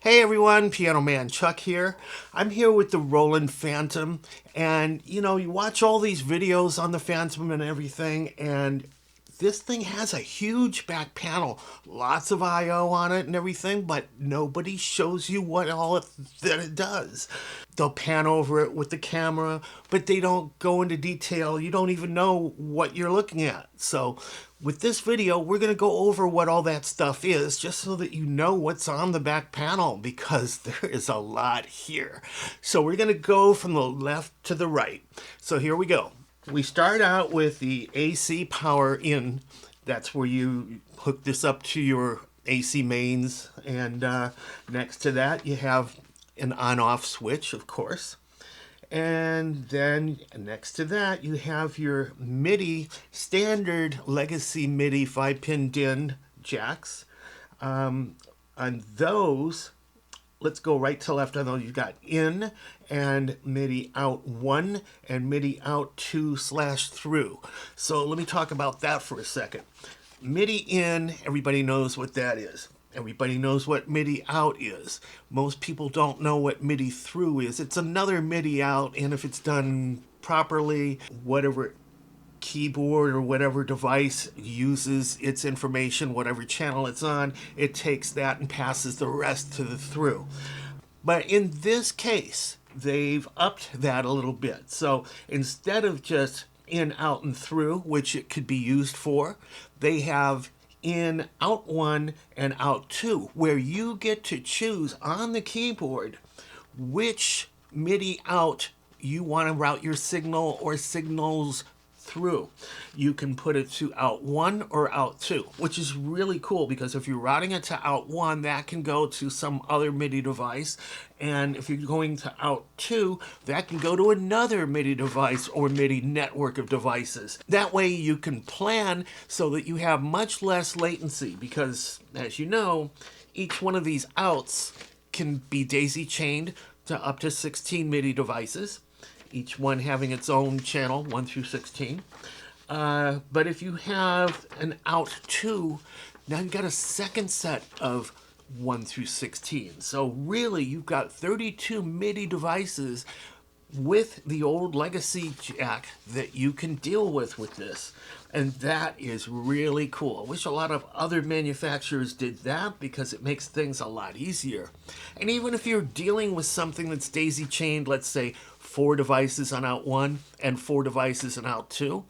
Hey everyone, Piano Man Chuck here. I'm here with the Roland Fantom, and you watch all these videos on the Fantom and everything, and this thing has a huge back panel, lots of I/O on it and everything, but nobody shows you what all that it does. They'll pan over it with the camera, but they don't go into detail. You don't even know what you're looking at. So with this video, we're going to go over what all that stuff is, just so that you know what's on the back panel, because there is a lot here. So we're going to go from the left to the right. So here we go. We start out with the AC power in. That's where you hook this up to your AC mains. And next to that, you have an on-off switch, of course. And then next to that, you have your MIDI, standard legacy MIDI 5-pin DIN jacks. On those, let's go right to left on those. You've got in and MIDI out 1 and MIDI out 2/through. So let me talk about that for a second. MIDI in, everybody knows what that is. Everybody knows what MIDI out is. Most people don't know what MIDI through is. It's another MIDI out, and if it's done properly, whatever keyboard or whatever device uses its information, whatever channel it's on, it takes that and passes the rest to the through. But in this case, they've upped that a little bit. So instead of just in, out, and through, which it could be used for, they have in, out 1, and out 2, where you get to choose on the keyboard which MIDI out you want to route your signal or signals through. You can put it to out 1 or out 2, which is really cool, because if you're routing it to out 1, that can go to some other MIDI device, and if you're going to out 2, that can go to another MIDI device or MIDI network of devices. That way you can plan so that you have much less latency, because as you know, each one of these outs can be daisy chained to up to 16 MIDI devices, each one having its own channel, 1 through 16. But if you have an out 2, now you've got a second set of 1 through 16. So really, you've got 32 MIDI devices with the old legacy jack that you can deal with this. And that is really cool. I wish a lot of other manufacturers did that, because it makes things a lot easier. And even if you're dealing with something that's daisy chained, let's say 4 devices on out 1 and 4 devices on out 2,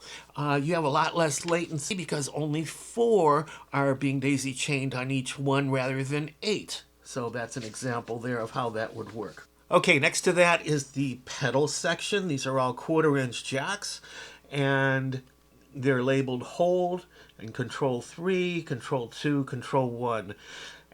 you have a lot less latency, because only 4 are being daisy chained on each one rather than 8. So that's an example there of how that would work. Okay, next to that is the pedal section. These are all 1/4-inch jacks, and they're labeled hold and control 3, control 2, control 1.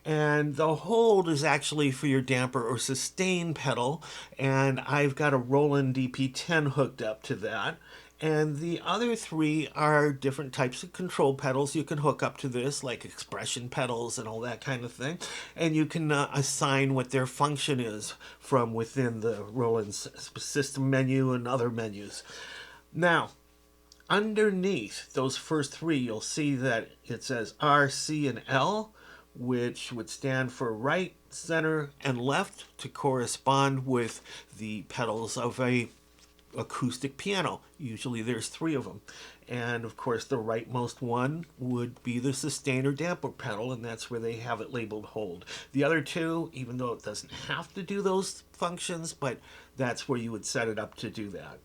And the hold is actually for your damper or sustain pedal, and I've got a Roland DP10 hooked up to that. And the other 3 are different types of control pedals you can hook up to this, like expression pedals and all that kind of thing. And you can assign what their function is from within the Roland system menu and other menus. Now, underneath those first 3, you'll see that it says R, C, and L, which would stand for right, center, and left, to correspond with the pedals of a acoustic piano. Usually there's 3 of them. And of course the rightmost one would be the sustain or damper pedal, and that's where they have it labeled hold. The other 2, even though it doesn't have to do those functions, but that's where you would set it up to do that.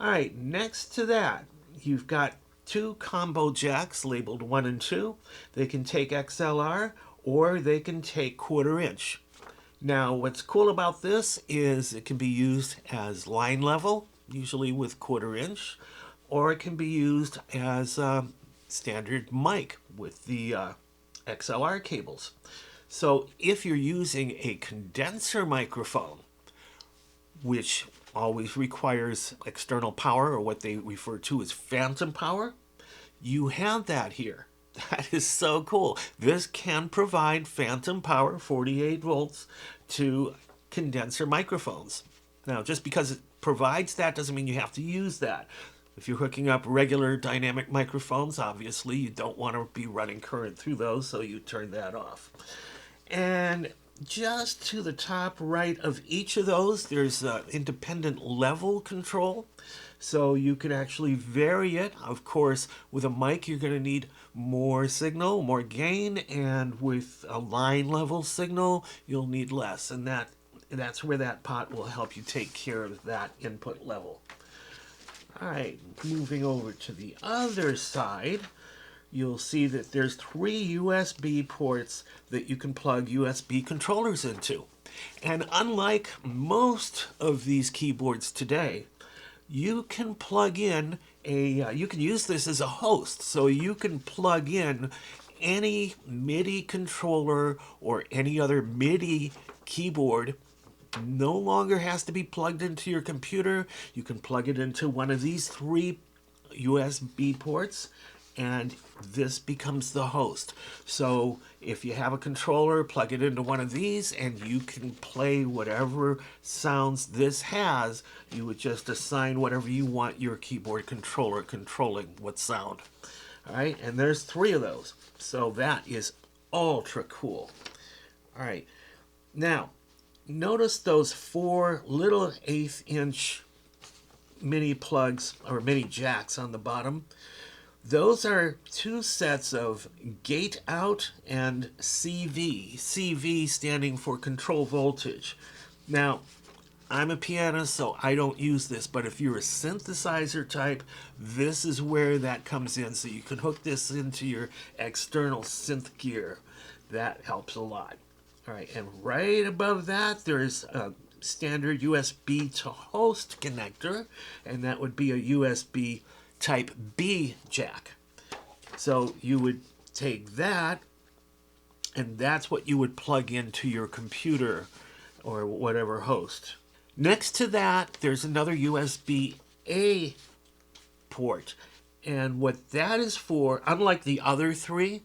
Alright, next to that, you've got 2 combo jacks labeled 1 and 2. They can take XLR or they can take 1/4-inch. Now, what's cool about this is it can be used as line level, usually with 1/4-inch, or it can be used as a standard mic with the XLR cables. So if you're using a condenser microphone, which always requires external power, or what they refer to as phantom power, you have that here. That is so cool. This can provide phantom power, 48 volts, to condenser microphones. Now, just because it provides that doesn't mean you have to use that. If you're hooking up regular dynamic microphones, obviously you don't want to be running current through those, so you turn that off. And just to the top right of each of those, there's an independent level control. So you can actually vary it. Of course, with a mic, you're going to need more signal, more gain, and with a line level signal, you'll need less. And that's where that pot will help you take care of that input level. All right, moving over to the other side, you'll see that there's 3 USB ports that you can plug USB controllers into. And unlike most of these keyboards today, you can plug in you can use this as a host. So you can plug in any MIDI controller or any other MIDI keyboard. No longer has to be plugged into your computer. You can plug it into one of these 3 USB ports, and this becomes the host. So if you have a controller, plug it into one of these and you can play whatever sounds this has. You would just assign whatever you want your keyboard controller controlling what sound. All right, and there's 3 of those. So that is ultra cool. All right, now notice those 4 little 1/8 inch mini plugs or mini jacks on the bottom. Those are 2 sets of gate out and CV. CV standing for control voltage. Now, I'm a pianist, so I don't use this, but if you're a synthesizer type, this is where that comes in. So you can hook this into your external synth gear. That helps a lot. All right, and right above that, there's a standard USB to host connector, and that would be a USB type B jack. So you would take that, and that's what you would plug into your computer or whatever host. Next to that, there's another USB A port. And what that is for, unlike the other 3,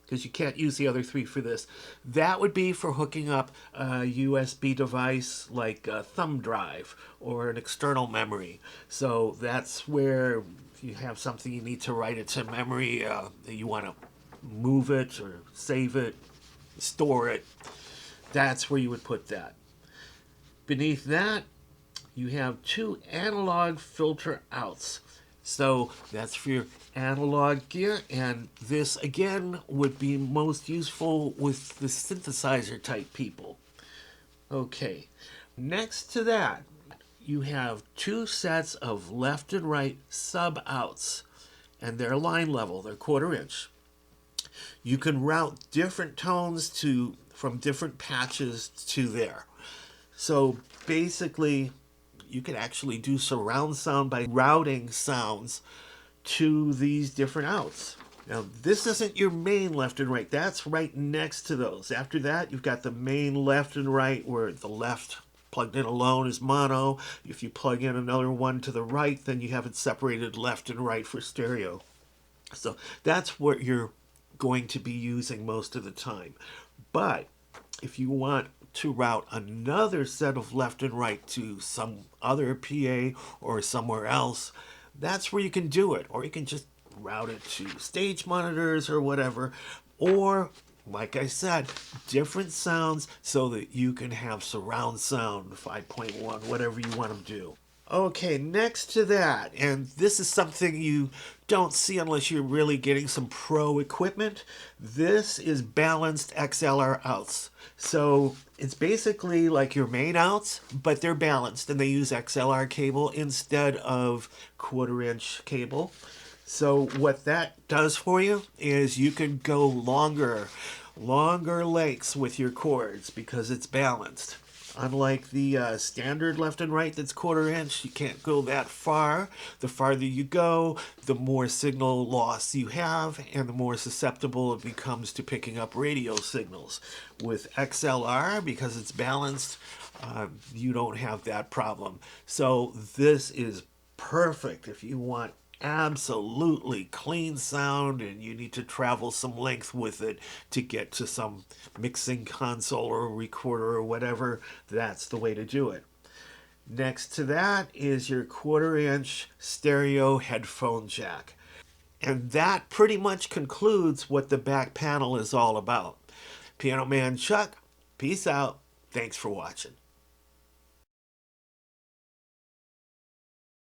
because you can't use the other 3 for this, that would be for hooking up a USB device like a thumb drive or an external memory. So that's where if you have something you need to write it to memory, you want to move it or save it, store it, that's where you would put that. Beneath that, you have 2 analog filter outs. So that's for your analog gear, and this again would be most useful with the synthesizer type people. Okay, next to that, you have 2 sets of left and right sub outs, and they're line level, they're 1/4 inch. You can route different tones from different patches to there. So basically, you can actually do surround sound by routing sounds to these different outs. Now, this isn't your main left and right. That's right next to those. After that, you've got the main left and right, where the left plugged in alone is mono. If you plug in another one to the right, then you have it separated left and right for stereo. So that's what you're going to be using most of the time. But if you want to route another set of left and right to some other PA or somewhere else, that's where you can do it. Or you can just route it to stage monitors or whatever. Or, like I said, different sounds so that you can have surround sound, 5.1, whatever you want to do. Okay, next to that, and this is something you don't see unless you're really getting some pro equipment, this is balanced XLR outs. So it's basically like your main outs, but they're balanced, and they use XLR cable instead of 1/4 inch cable. So what that does for you is you can go longer lengths with your cords because it's balanced. Unlike the standard left and right that's 1/4 inch, you can't go that far. The farther you go, the more signal loss you have, and the more susceptible it becomes to picking up radio signals. With XLR, because it's balanced, you don't have that problem. So this is perfect if you want absolutely clean sound and you need to travel some length with it to get to some mixing console or recorder or whatever. That's the way to do it. Next to that is your 1/4 inch stereo headphone jack. And that pretty much concludes what the back panel is all about. Piano Man Chuck, Peace out. Thanks for watching.